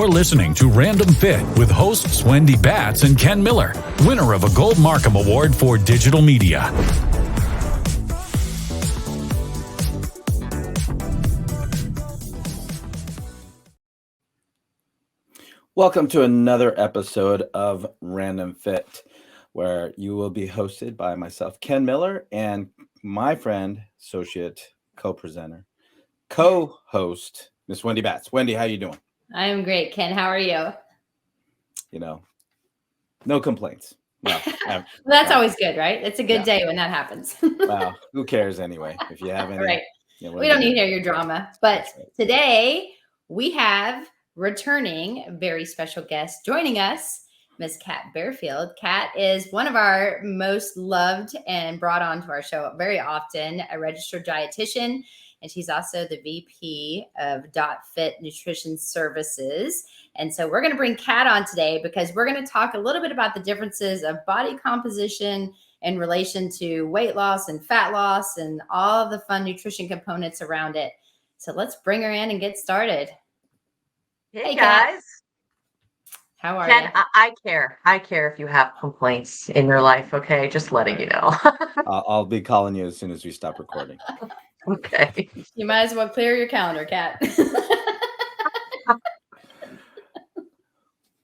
You're listening to Random Fit with hosts Wendy Batts and Ken Miller, winner of a Gold Markham Award for Digital Media. Welcome to another episode of Random Fit, where you will be hosted by myself, Ken Miller, and my friend, associate, co-presenter, co-host, Miss Wendy Batts. Wendy, how you doing? I'm great, Ken. How are you? You know, no complaints. No, well, that's always good, right? It's a good day when that happens. Well, who cares anyway? If you have any, right? We don't need to hear your drama. But today we have returning very special guest joining us, Miss Cat Barefield. Cat is one of our most loved and brought onto our show very often, a registered dietitian. And she's also the VP of .Fit Nutrition Services. And so we're going to bring Cat on today because we're going to talk a little bit about the differences of body composition in relation to weight loss and fat loss and all the fun nutrition components around it. So let's bring her in and get started. Hey guys. Cat. How are Ken, you? I care. I care if you have complaints in your life, okay? Just letting you know. I'll be calling you as soon as we stop recording. Okay. You might as well clear your calendar, Cat.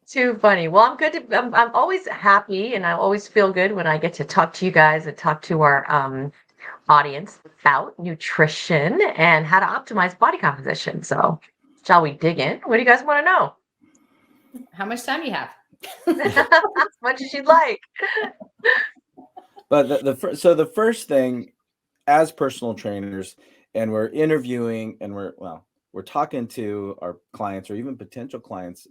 Too funny. Well, I'm always happy and I always feel good when I get to talk to you guys and talk to our audience about nutrition and how to optimize body composition. So shall we dig in? What do you guys want to know? How much time do you have? As much as you'd like. But the first thing, as personal trainers, and we're interviewing and we're talking to our clients or even potential clients,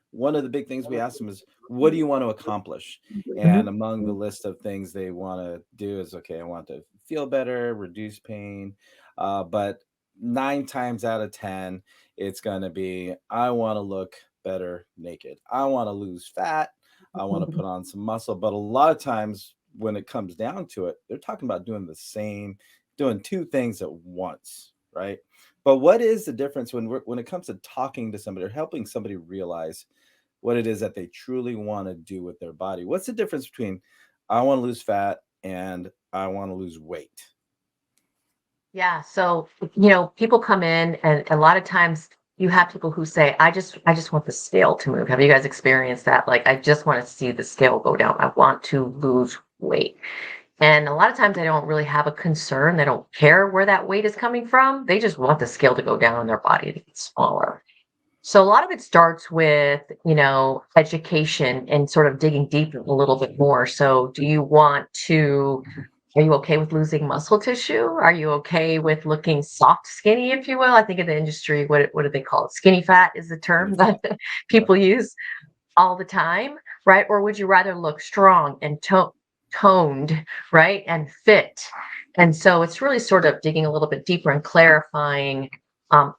one of the big things we ask them is, what do you want to accomplish? And among the list of things they want to do is, okay, I want to feel better, reduce pain. But 9 times out of 10, it's going to be, I want to look better naked. I want to lose fat. I want to put on some muscle. But a lot of times when it comes down to it, they're talking about doing two things at once, right? But what is the difference when it comes to talking to somebody or helping somebody realize what it is that they truly want to do with their body? What's the difference between I want to lose fat and I want to lose weight? Yeah. So, people come in and a lot of times you have people who say, I just want the scale to move. Have you guys experienced that? Like, I just want to see the scale go down. I want to lose weight. And a lot of times they don't really have a concern. They don't care where that weight is coming from. They just want the scale to go down and their body to get smaller. So a lot of it starts with, education and sort of digging deep a little bit more. So are you okay with losing muscle tissue? Are you okay with looking soft, skinny, if you will? I think in the industry, what do they call it? Skinny fat is the term that people use all the time, right? Or would you rather look strong and toned, right? And fit. And so it's really sort of digging a little bit deeper and clarifying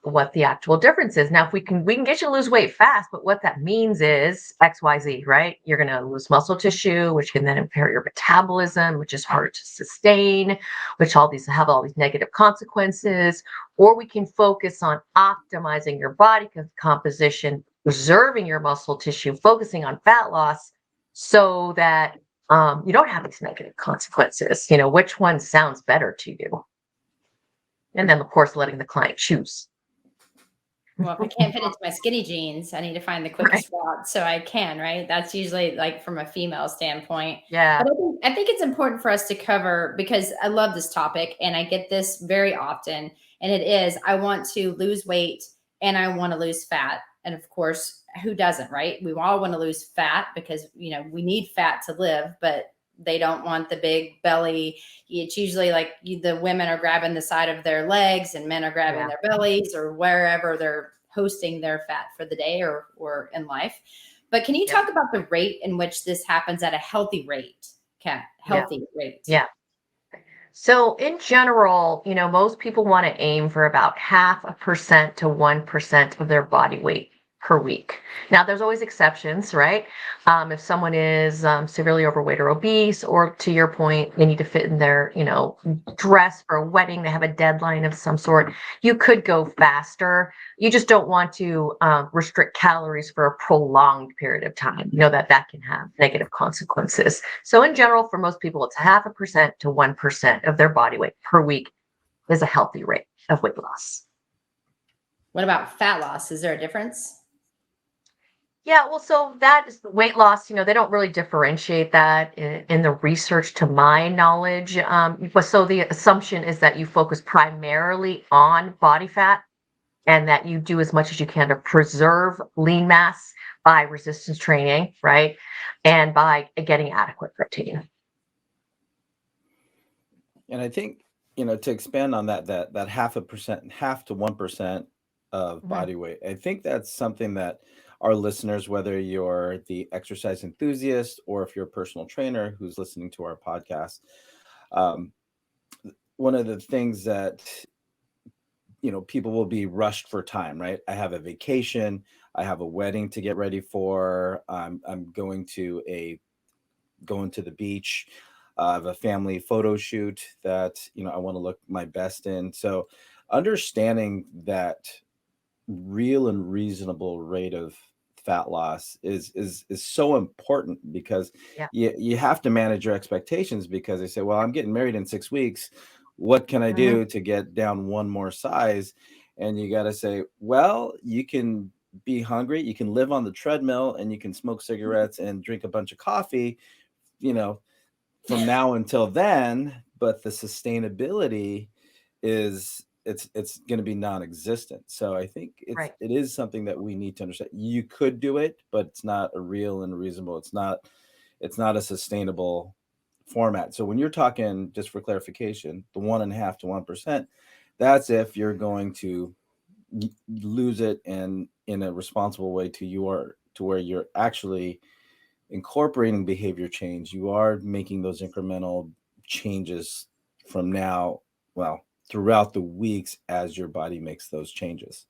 what the actual difference is. Now, if we can get you to lose weight fast, but what that means is XYZ, right? You're going to lose muscle tissue, which can then impair your metabolism, which is harder to sustain, which have all these negative consequences. Or we can focus on optimizing your body composition, preserving your muscle tissue, focusing on fat loss so that you don't have these negative consequences. Which one sounds better to you? And then, of course, letting the client choose. Well, if I can't fit into my skinny jeans, I need to find the quickest route so I can, right? That's usually like from a female standpoint. Yeah. But I think it's important for us to cover because I love this topic and I get this very often. And it is, I want to lose weight and I want to lose fat. And of course, who doesn't, right? We all want to lose fat because, we need fat to live, but they don't want the big belly. It's usually like the women are grabbing the side of their legs and men are grabbing their bellies or wherever they're hosting their fat for the day or in life. But can you talk about the rate in which this happens at a healthy rate, Kat? Rate? Yeah. So in general, most people want to aim for about 0.5% to 1% of their body weight per week. Now, there's always exceptions, right? If someone is severely overweight or obese, or to your point, they need to fit in their, dress for a wedding, they have a deadline of some sort, you could go faster. You just don't want to restrict calories for a prolonged period of time. You know that can have negative consequences. So in general, for most people, it's 0.5% to 1% of their body weight per week is a healthy rate of weight loss. What about fat loss? Is there a difference? Yeah, well, so that is the weight loss. They don't really differentiate that in the research, to my knowledge. But so the assumption is that you focus primarily on body fat, and that you do as much as you can to preserve lean mass by resistance training, right? And by getting adequate protein. And I think, to expand on that 0.5%, 0.5 to 1% of body weight, I think that's something that our listeners, whether you're the exercise enthusiast or if you're a personal trainer who's listening to our podcast, one of the things that people will be rushed for time, right? I have a vacation, I have a wedding to get ready for, I'm going to the beach, I have a family photo shoot that I want to look my best in. So understanding that real and reasonable rate of fat loss is so important, because Yeah. you have to manage your expectations, because they say, well, I'm getting married in 6 weeks, what can I do to get down one more size? And you got to say, well, you can be hungry, you can live on the treadmill, and you can smoke cigarettes and drink a bunch of coffee, from now until then, but the sustainability is it's going to be non-existent. So I think Right. it is something that we need to understand. You could do it, but it's not a real and reasonable. It's not a sustainable format. So when you're talking, just for clarification, the 1.5 to 1%, that's if you're going to lose it and in a responsible way to where you're actually incorporating behavior change. You are making those incremental changes from now, throughout the weeks as your body makes those changes.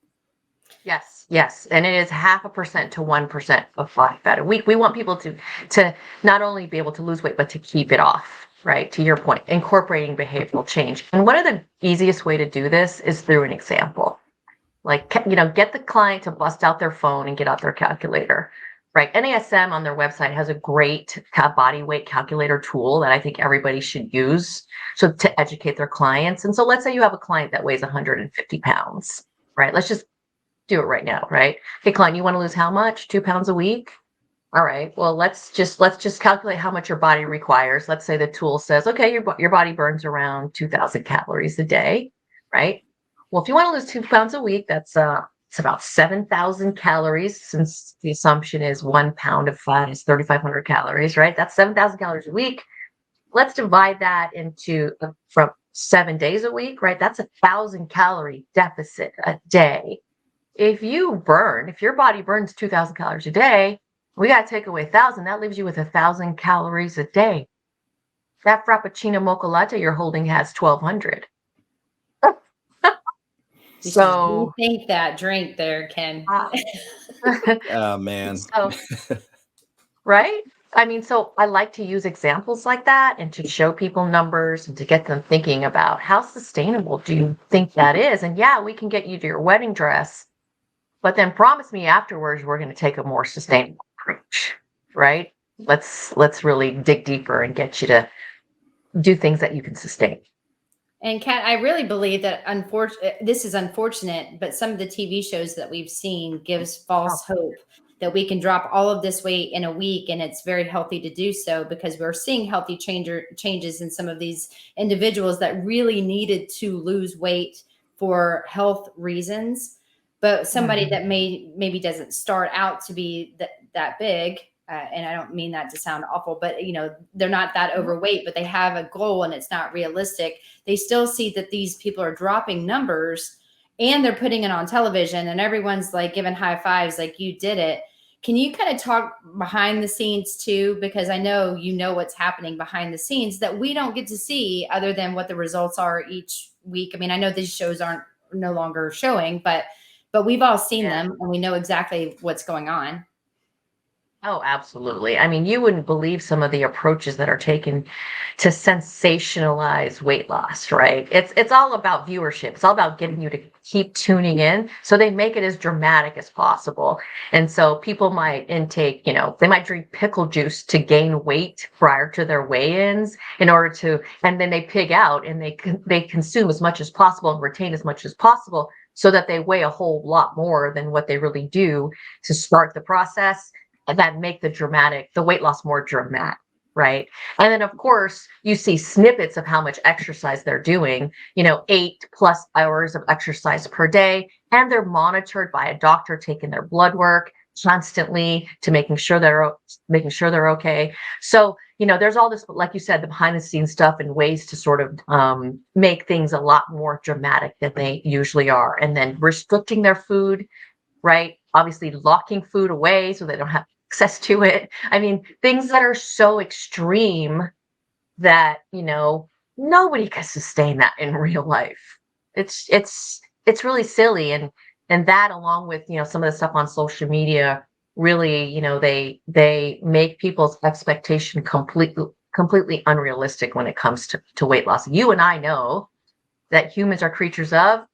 Yes. And it is 0.5% to 1% of body fat a week. We want people to not only be able to lose weight, but to keep it off, right? To your point, incorporating behavioral change. And one of the easiest way to do this is through an example. Like, get the client to bust out their phone and get out their calculator, right? NASM on their website has a great body weight calculator tool that I think everybody should use, so to educate their clients. And so let's say you have a client that weighs 150 pounds, right? Let's just do it right now, right? Hey, client, you want to lose how much? 2 pounds a week? All right. Well, let's just calculate how much your body requires. Let's say the tool says, okay, your body burns around 2,000 calories a day, right? Well, if you want to lose 2 pounds a week, that's it's about 7,000 calories, since the assumption is 1 pound of fat is 3,500 calories, right? That's 7,000 calories a week. Let's divide that into from 7 days a week, right? That's 1,000 calorie deficit a day. If your body burns 2,000 calories a day, we got to take away 1,000. That leaves you with 1,000 calories a day. That Frappuccino Mocha Latte you're holding has 1,200. So think that drink there, Ken. Oh man. So, right? I mean, so I like to use examples like that and to show people numbers and to get them thinking about how sustainable do you think that is? And yeah, we can get you to your wedding dress, but then promise me afterwards we're going to take a more sustainable approach, right? Let's really dig deeper and get you to do things that you can sustain. And Kat, I really believe that this is unfortunate, but some of the TV shows that we've seen gives false hope that we can drop all of this weight in a week, and it's very healthy to do so, because we're seeing healthy changes in some of these individuals that really needed to lose weight for health reasons. But somebody that maybe doesn't start out to be that big, and I don't mean that to sound awful, but they're not that overweight, but they have a goal and it's not realistic. They still see that these people are dropping numbers and they're putting it on television, and everyone's like giving high fives, like you did it. Can you kind of talk behind the scenes too? Because I know what's happening behind the scenes that we don't get to see, other than what the results are each week. I mean, I know these shows aren't no longer showing, but but we've all seen Yeah. them and we know exactly what's going on. Oh, absolutely. I mean, you wouldn't believe some of the approaches that are taken to sensationalize weight loss, right? It's all about viewership. It's all about getting you to keep tuning in. So they make it as dramatic as possible. And so people might intake, they might drink pickle juice to gain weight prior to their weigh-ins in order to, and then they pig out and they consume as much as possible and retain as much as possible so that they weigh a whole lot more than what they really do to start the process. And that make the weight loss more dramatic, right? And then, of course, you see snippets of how much exercise they're doing, 8+ hours of exercise per day, and they're monitored by a doctor taking their blood work constantly to making sure they're okay. So, there's all this, like you said, the behind the scenes stuff and ways to sort of make things a lot more dramatic than they usually are. And then restricting their food, right? Obviously locking food away so they don't have access to it. I mean, things that are so extreme that, nobody can sustain that in real life. It's really silly. And that, along with, some of the stuff on social media, really, they make people's expectation completely unrealistic when it comes to weight loss. You and I know that humans are creatures of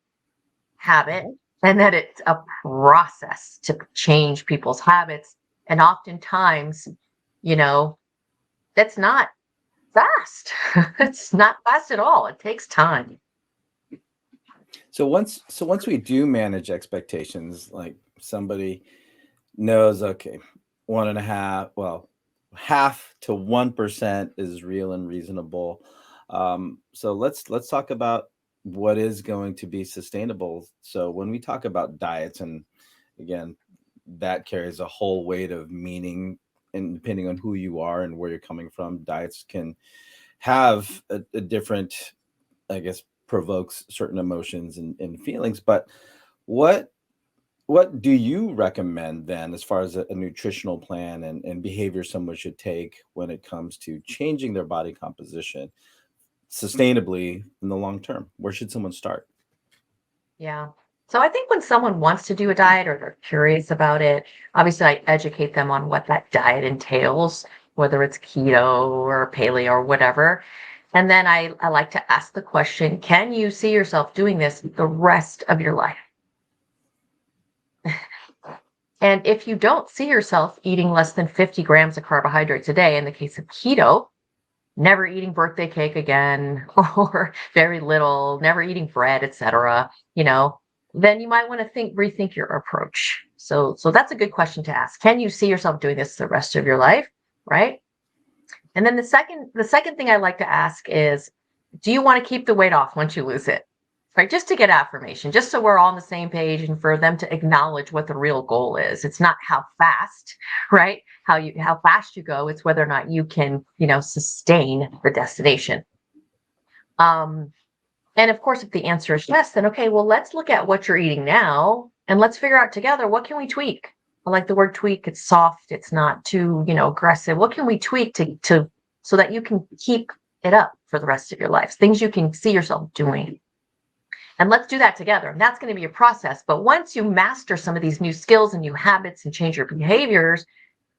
habit, and that it's a process to change people's habits. And oftentimes, that's not fast. It's not fast at all. It takes time. So once we do manage expectations, like somebody knows, okay, 1.5, well, 0.5 to 1% is real and reasonable. So let's talk about what is going to be sustainable. So when we talk about diets, and again, that carries a whole weight of meaning, and depending on who you are and where you're coming from, diets can have a different, I guess, provokes certain emotions and feelings. But what do you recommend then, as far as a nutritional plan and behavior someone should take when it comes to changing their body composition sustainably in the long term? Where should someone start? Yeah. So I think when someone wants to do a diet or they're curious about it, obviously I educate them on what that diet entails, whether it's keto or paleo or whatever. And then I like to ask the question, can you see yourself doing this the rest of your life? And if you don't see yourself eating less than 50 grams of carbohydrates a day, in the case of keto, never eating birthday cake again, or very little, never eating bread, etc., then you might want to rethink your approach. So that's a good question to ask. Can you see yourself doing this the rest of your life, right? And then the second thing I like to ask is, do you want to keep the weight off once you lose it? Right? Just to get affirmation, just so we're all on the same page and for them to acknowledge what the real goal is. It's not how fast, right? How fast you go. It's whether or not you can, sustain the destination. And of course, if the answer is yes, then okay, well, let's look at what you're eating now and let's figure out together, what can we tweak? I like the word tweak. It's soft. It's not too, aggressive. What can we tweak to so that you can keep it up for the rest of your life? Things you can see yourself doing. And let's do that together. And that's going to be a process. But once you master some of these new skills and new habits and change your behaviors,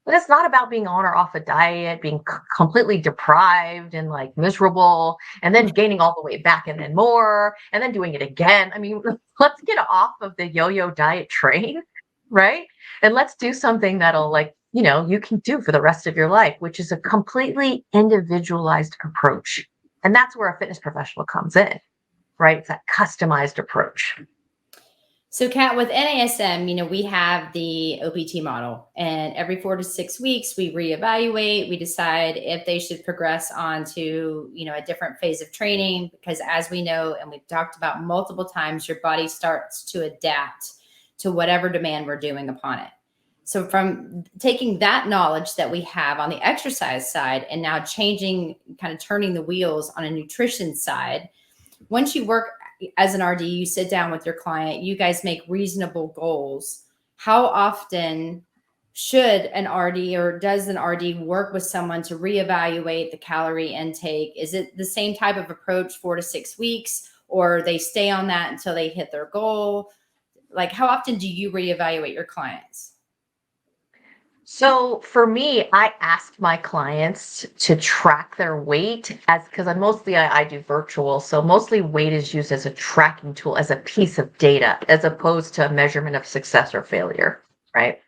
but it's not about being on or off a diet, being completely deprived and like miserable, and then gaining all the way back and then more, and then doing it again. I mean, let's get off of the yo-yo diet train, right? And let's do something that'll you can do for the rest of your life, which is a completely individualized approach. And that's where a fitness professional comes in, right? It's that customized approach. So, Kat, with NASM, we have the OPT model, and every 4 to 6 weeks, we reevaluate. We decide if they should progress on to, a different phase of training, because as we know, and we've talked about multiple times, your body starts to adapt to whatever demand we're doing upon it. So from taking that knowledge that we have on the exercise side and now changing, kind of turning the wheels on a nutrition side, once you work as an RD, you sit down with your client, you guys make reasonable goals. How often should an RD or does an RD work with someone to reevaluate the calorie intake? Is it the same type of approach, 4 to 6 weeks, or they stay on that until they hit their goal? like, how often do you reevaluate your clients? So for me, I ask my clients to track their weight because I do virtual. So mostly weight is used as a tracking tool, as a piece of data, as opposed to a measurement of success or failure, right?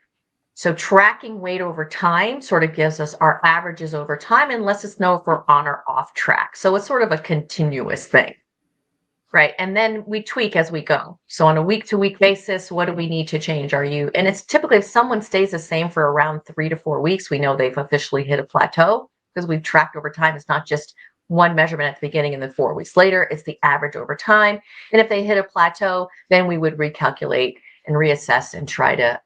So tracking weight over time sort of gives us our averages over time and lets us know if we're on or off track. So it's sort of a continuous thing. Right. And then we tweak as we go. So on a week to week basis, what do we need to change? And it's typically if someone stays the same for around 3 to 4 weeks, we know they've officially hit a plateau because we've tracked over time. It's not just one measurement at the beginning and then 4 weeks later, it's the average over time. And if they hit a plateau, then we would recalculate and reassess and try to,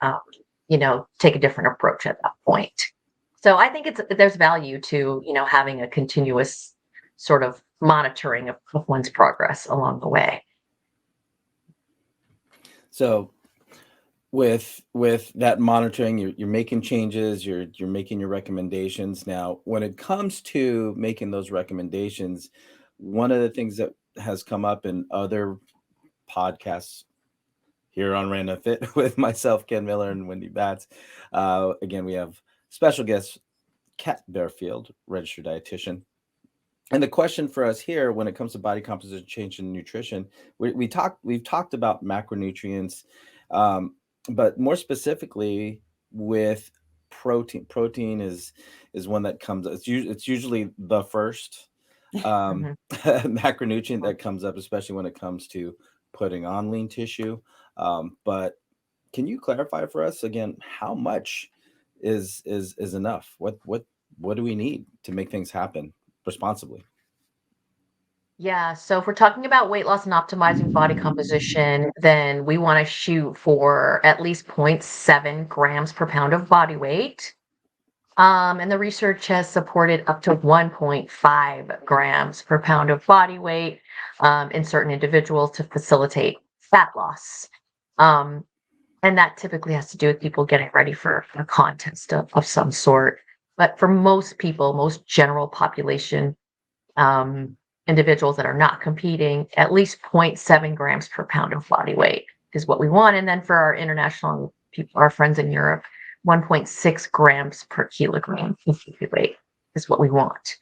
take a different approach at that point. So I think there's value to, having a continuous sort of monitoring of one's progress along the way. So with that monitoring, you're making changes, you're making your recommendations. Now, when it comes to making those recommendations, one of the things that has come up in other podcasts here on Random Fit with myself, Ken Miller, and Wendy Batts. Again, we have special guest Cat Barefield, registered dietitian. And the question for us here, when it comes to body composition change in nutrition, we've talked about macronutrients, but more specifically with protein. Protein is one that comes. It's usually the first macronutrient that comes up, especially when it comes to putting on lean tissue. But can you clarify for us again how much is enough? What do we need to make things happen responsibly? Yeah, so if we're talking about weight loss and optimizing body composition, then we want to shoot for at least 0.7 grams per pound of body weight. And the research has supported up to 1.5 grams per pound of body weight in certain individuals to facilitate fat loss. And that typically has to do with people getting ready for a contest of some sort. But for most people, most general population individuals that are not competing, at least 0.7 grams per pound of body weight is what we want. And then for our international people, our friends in Europe, 1.6 grams per kilogram of body weight is what we want.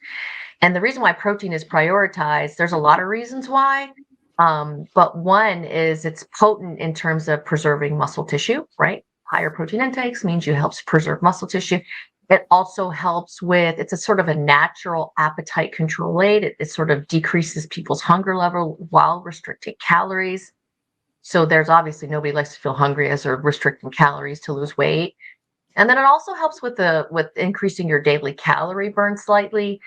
And the reason why protein is prioritized, there's a lot of reasons why. But one is it's potent in terms of preserving muscle tissue, right? Higher protein intakes means you helps preserve muscle tissue. It also helps with, it's a sort of a natural appetite control aid. It sort of decreases people's hunger level while restricting calories. So there's obviously nobody likes to feel hungry as they're restricting calories to lose weight. And then it also helps with increasing your daily calorie burn slightly.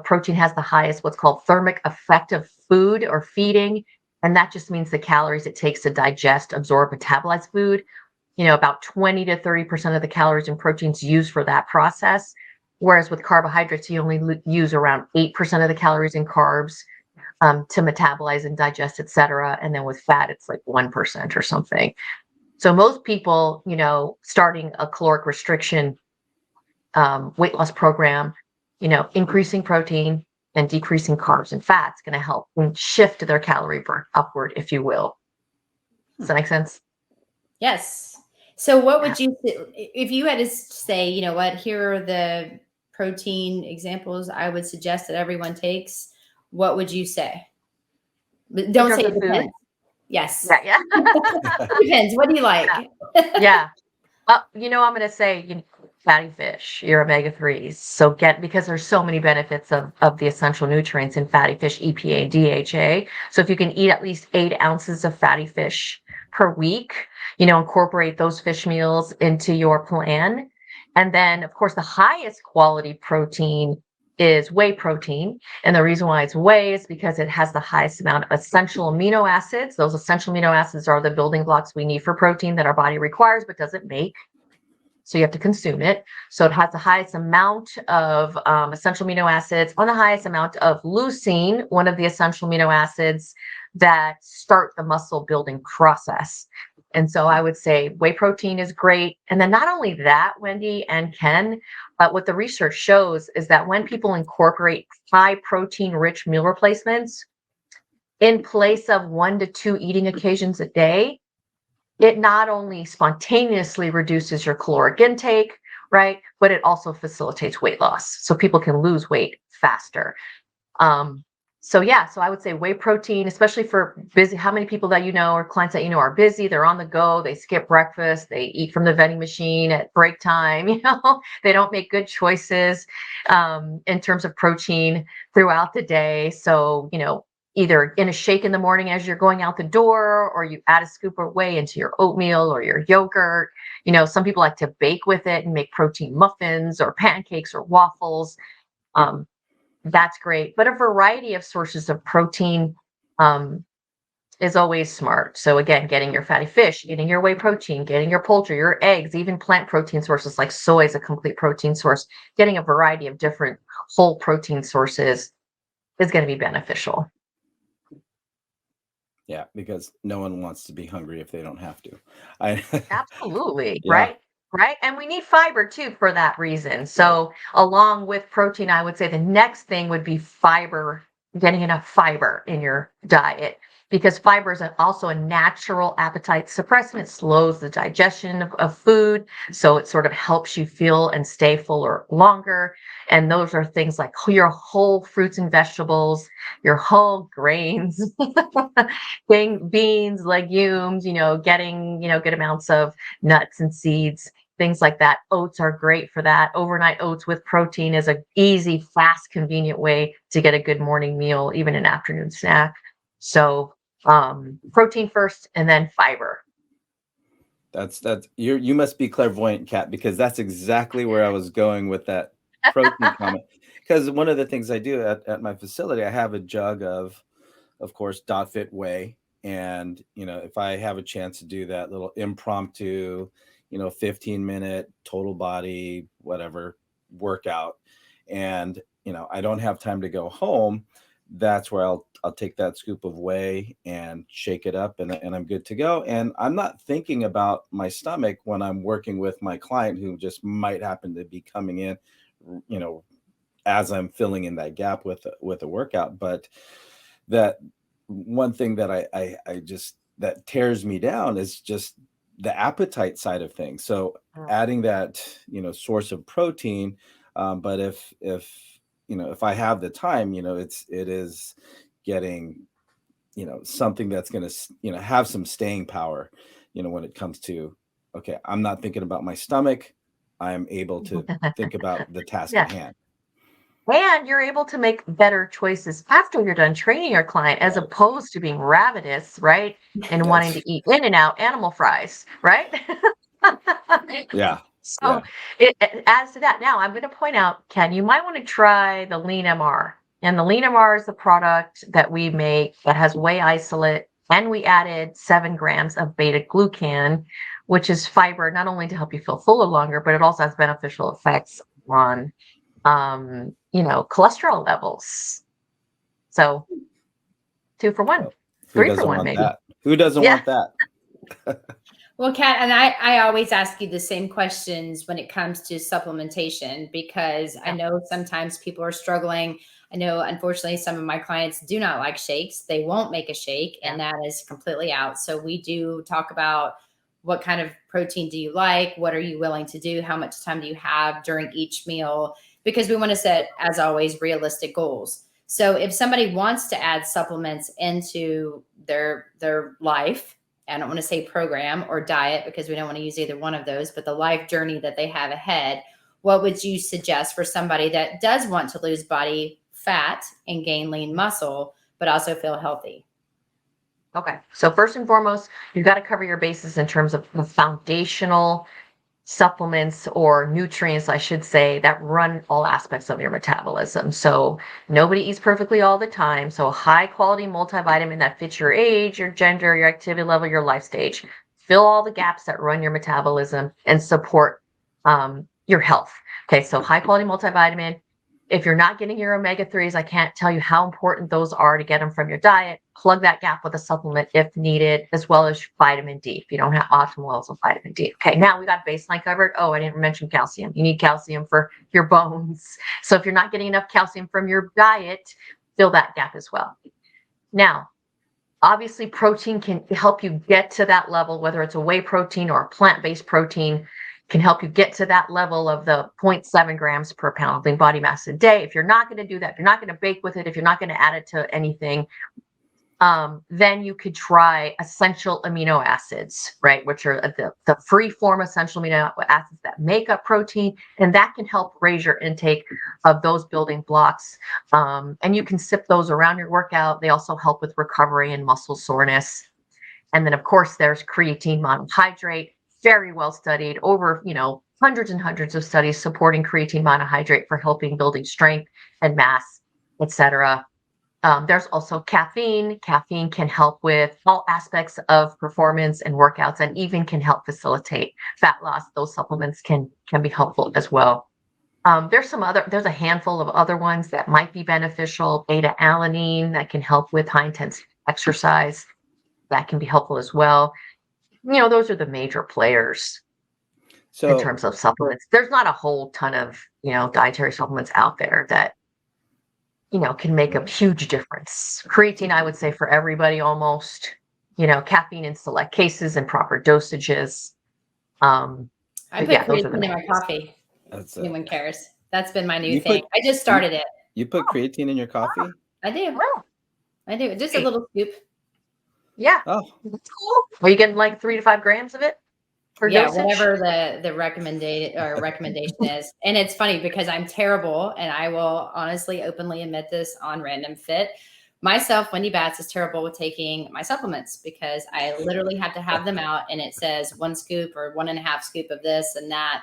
Protein has the highest what's called thermic effect of food or feeding. And that just means the calories it takes to digest, absorb, metabolize food. About 20 to 30% of the calories in proteins used for that process. Whereas with carbohydrates, you only use around 8% of the calories in carbs to metabolize and digest, et cetera. And then with fat, it's like 1% or something. So most people, starting a caloric restriction weight loss program, increasing protein and decreasing carbs and fats going to help shift their calorie burn upward, if you will. Does that make sense? Yes. So what would you, if you had to say, here are the protein examples I would suggest that everyone takes, what would you say? But don't say it depends. Yes. Yeah. Depends. What do you like? Yeah. I'm going to say, fatty fish, your omega-3s. So because there's so many benefits of the essential nutrients in fatty fish, EPA and DHA. So if you can eat at least 8 ounces of fatty fish per week, incorporate those fish meals into your plan. And then, of course, the highest quality protein is whey protein. And the reason why it's whey is because it has the highest amount of essential amino acids. Those essential amino acids are the building blocks we need for protein that our body requires but doesn't make. So you have to consume it. So it has the highest amount of essential amino acids on the highest amount of leucine, one of the essential amino acids that start the muscle building process. And so I would say whey protein is great. And then not only that, Wendy and Ken, but what the research shows is that when people incorporate high protein rich meal replacements in place of 1 to 2 eating occasions a day, it not only spontaneously reduces your caloric intake, right, but it also facilitates weight loss. So people can lose weight faster. So yeah, so I would say whey protein, especially for busy, how many people that you know or clients that you know are busy, they're on the go, they skip breakfast, they eat from the vending machine at break time, they don't make good choices in terms of protein throughout the day. So, either in a shake in the morning as you're going out the door, or you add a scoop of whey into your oatmeal or your yogurt. Some people like to bake with it and make protein muffins or pancakes or waffles. That's great. But a variety of sources of protein is always smart. So again, getting your fatty fish, getting your whey protein, getting your poultry, your eggs, even plant protein sources like soy is a complete protein source. Getting a variety of different whole protein sources is going to be beneficial. Yeah, because no one wants to be hungry if they don't have to. Absolutely. Yeah. Right. And we need fiber too for that reason. So along with protein, I would say the next thing would be fiber, getting enough fiber in your diet, because fiber is also a natural appetite suppressant. It slows the digestion of food. So it sort of helps you feel and stay fuller longer. And those are things like your whole fruits and vegetables, your whole grains, beans, legumes, getting, good amounts of nuts and seeds, things like that. Oats are great for that. Overnight oats with protein is an easy, fast, convenient way to get a good morning meal, even an afternoon snack. So protein first and then fiber. That's you must be clairvoyant, Kat, because that's exactly where I was going with that protein comment. Because one of the things I do at my facility, I have a jug of course, dot fit whey. And, if I have a chance to do that little impromptu, 15-minute total body, whatever workout, and, I don't have time to go home, that's where I'll take that scoop of whey and shake it up, and I'm good to go. And I'm not thinking about my stomach when I'm working with my client who just might happen to be coming in, as I'm filling in that gap with a workout. But that one thing that I just that tears me down is just the appetite side of things. So adding that, source of protein, but if I have the time, it is getting, something that's going to, have some staying power, when it comes to, okay, I'm not thinking about my stomach. I'm able to think about the task at hand. And you're able to make better choices after you're done training your client, as opposed to being ravenous, right? And wanting to eat In-N-Out animal fries, right? Yeah. So it adds to that. Now I'm going to point out, Ken, you might want to try the Lean MR. And the Lean MR is the product that we make that has whey isolate. And we added 7 grams of beta glucan, which is fiber, not only to help you feel fuller longer, but it also has beneficial effects on cholesterol levels. So 2 for 1, 3 for 1, maybe. That? Who doesn't want that? Well, Kat, and I always ask you the same questions when it comes to supplementation, because I know sometimes people are struggling. I know, unfortunately, some of my clients do not like shakes. They won't make a shake, and that is completely out. So we do talk about what kind of protein do you like? What are you willing to do? How much time do you have during each meal? Because we want to set, as always, realistic goals. So if somebody wants to add supplements into their life, I don't want to say program or diet, because we don't want to use either one of those, but the life journey that they have ahead, what would you suggest for somebody that does want to lose body fat and gain lean muscle, but also feel healthy? Okay. So first and foremost, you've got to cover your bases in terms of the foundational supplements, or nutrients, I should say, that run all aspects of your metabolism. So nobody eats perfectly all the time. So a high quality multivitamin that fits your age, your gender, your activity level, your life stage. Fill all the gaps that run your metabolism and support your health. Okay, so high quality multivitamin. If you're not getting your omega-3s, I can't tell you how important those are to get them from your diet. Plug that gap with a supplement if needed, as well as vitamin D if you don't have optimal levels of vitamin D. Okay, now we got baseline covered. Oh, I didn't mention calcium. You need calcium for your bones. So if you're not getting enough calcium from your diet, fill that gap as well. Now, Obviously, protein can help you get to that level, whether it's a whey protein or a plant-based protein, can help you get to that level of the 0.7 grams per pound of lean body mass a day. If you're not going to do that, if you're not going to bake with it, if you're not going to add it to anything, then you could try essential amino acids, right? Which are the free form essential amino acids that make up protein. And that can help raise your intake of those building blocks. And you can sip those around your workout. They also help with recovery and muscle soreness. And then, of course, there's creatine monohydrate, very well studied, over, hundreds and hundreds of studies supporting creatine monohydrate for helping building strength and mass, etc. There's also caffeine. Caffeine can help with all aspects of performance and workouts, and even can help facilitate fat loss. Those supplements can be helpful as well. There's a handful of other ones that might be beneficial. Beta alanine that can help with high intensity exercise. That can be helpful as well. Those are the major players in terms of supplements. There's not a whole ton of, dietary supplements out there that, can make a huge difference. Creatine, I would say, for everybody almost, caffeine in select cases and proper dosages. I put creatine in my coffee. Anyone cares. That's been my new thing. I just started it. You put creatine in your coffee? I do. I do. Just a little scoop. Yeah. Oh, that's cool. Are you getting like 3 to 5 grams of it? Dosage? Whatever the recommendation is. And it's funny because I'm terrible, and I will honestly openly admit this on Random Fit. Myself, Wendy Batts, is terrible with taking my supplements because I literally have to have them out, and it says 1 scoop or 1.5 scoop of this and that.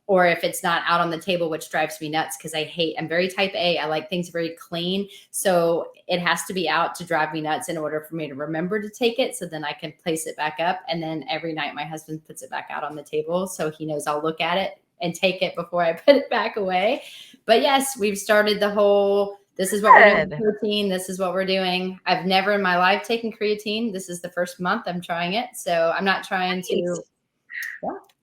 Or if it's not out on the table, which drives me nuts because I'm very type A. I like things very clean. So it has to be out to drive me nuts in order for me to remember to take it. So then I can place it back up. And then every night my husband puts it back out on the table. So he knows I'll look at it and take it before I put it back away. But yes, we've started the whole, this is what we're doing with protein. This is what we're doing. I've never in my life taken creatine. This is the first month I'm trying it. So I'm not trying to,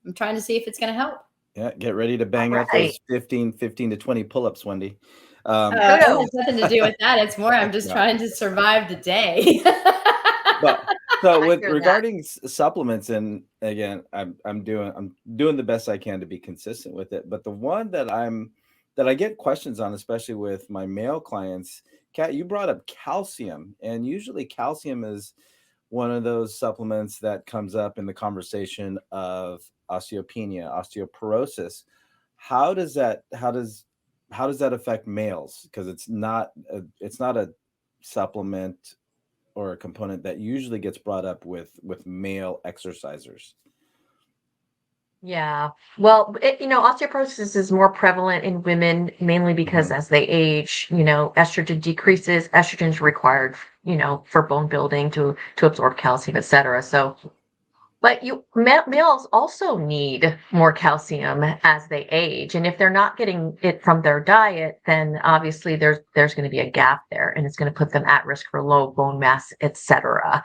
I'm trying to see if it's going to help. Yeah, get ready to bang out those 15 to 20 pull-ups, Wendy. It has nothing to do with that. It's more I'm just trying to survive the day. So regarding supplements, and again, I'm doing the best I can to be consistent with it. But the one that I get questions on, especially with my male clients, Kat, you brought up calcium, and usually calcium is one of those supplements that comes up in the conversation of osteopenia, osteoporosis. How does that affect males? Because it's not a supplement or a component that usually gets brought up with male exercisers. Yeah. Well, osteoporosis is more prevalent in women, mainly because as they age, estrogen decreases. Estrogen is required, for bone building to absorb calcium, etc. So, but males also need more calcium as they age. And if they're not getting it from their diet, then obviously there's going to be a gap there, and it's going to put them at risk for low bone mass, etc.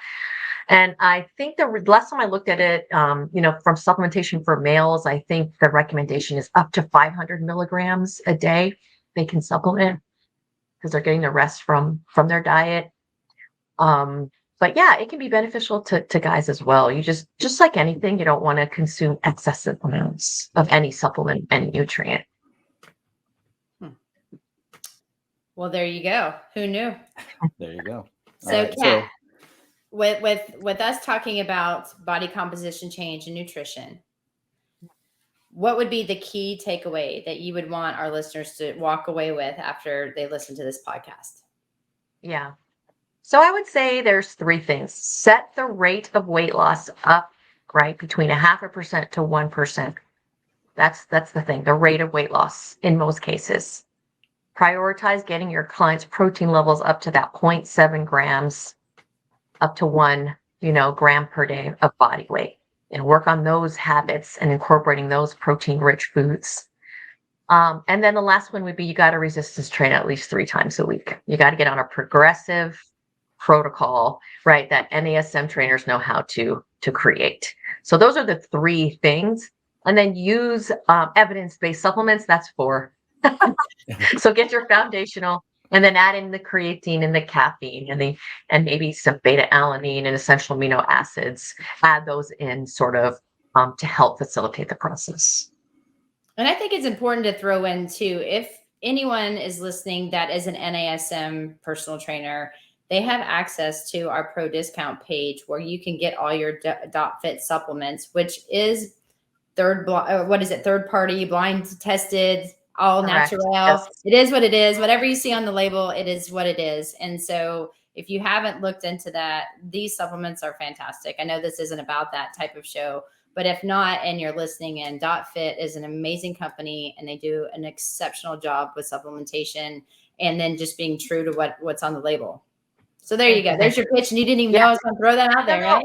And I think the last time I looked at it, from supplementation for males, I think the recommendation is up to 500 milligrams a day they can supplement because they're getting the rest from their diet. But yeah, it can be beneficial to guys as well. You just like anything, you don't want to consume excessive amounts of any supplement, any nutrient. Well, there you go. Who knew? There you go. So, Kat, with us talking about body composition change and nutrition, what would be the key takeaway that you would want our listeners to walk away with after they listen to this podcast? Yeah. So I would say there's 3 things. Set the rate of weight loss up, right, between 0.5% to 1%. That's the thing, the rate of weight loss in most cases. Prioritize getting your clients' protein levels up to that 0.7 grams, up to 1, gram per day of body weight, and work on those habits and incorporating those protein-rich foods. And then the last one would be you got to resistance train at least 3 times a week. You got to get on a progressive protocol, right, that NASM trainers know how to create. So those are the 3 things. And then use evidence-based supplements. That's 4. So get your foundational And then add in the creatine and the caffeine and maybe some beta alanine and essential amino acids. Add those in sort of to help facilitate the process. And I think it's important to throw in too, if anyone is listening that is an NASM personal trainer, they have access to our pro discount page where you can get all your .fit supplements, which is third party, blind tested, all Correct. natural. Yes. It is what it is. Whatever you see on the label, it is what it is. And so if you haven't looked into that, these supplements are fantastic. I know this isn't about that type of show, but if not, and you're listening in, Fit is an amazing company and they do an exceptional job with supplementation and then just being true to what's on the label. So there you go. There's your pitch. And you didn't even know I was going to throw that out there, right?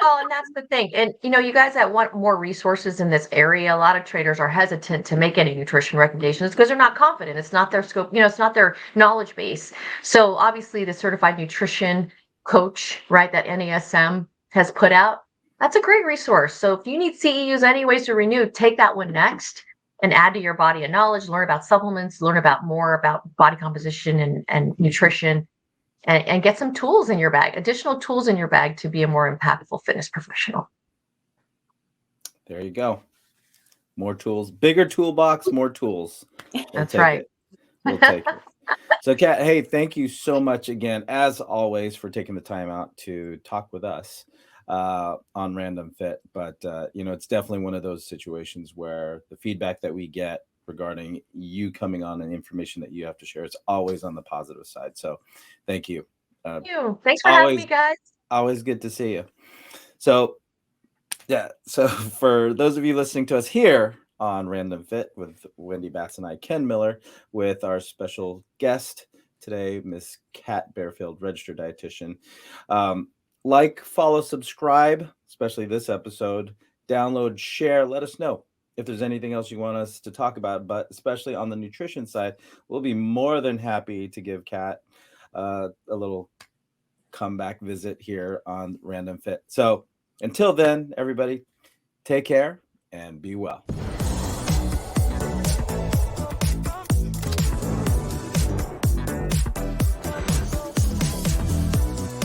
Well, and that's the thing. And, you guys that want more resources in this area, a lot of traders are hesitant to make any nutrition recommendations because they're not confident. It's not their scope, it's not their knowledge base. So obviously the certified nutrition coach, right, that NASM has put out, that's a great resource. So if you need CEUs, any ways to renew, take that one next and add to your body of knowledge, learn about supplements, learn about more about body composition and nutrition. And get some tools in your bag, additional tools in your bag to be a more impactful fitness professional. There you go. More tools, bigger toolbox, more tools. That's right. We'll take it. So, Kat, hey, thank you so much again, as always, for taking the time out to talk with us on Random Fit. But, it's definitely one of those situations where the feedback that we get regarding you coming on and information that you have to share, it's always on the positive side. So thank you. Thank you. Thanks for having me, guys. Always good to see you. So for those of you listening to us here on Random Fit with Wendy Batts and I, Ken Miller, with our special guest today, Miss Cat Barefield, registered dietitian. Like, follow, subscribe, especially this episode, download, share, let us know if there's anything else you want us to talk about, but especially on the nutrition side, we'll be more than happy to give Kat a little comeback visit here on Random Fit. So until then, everybody, take care and be well.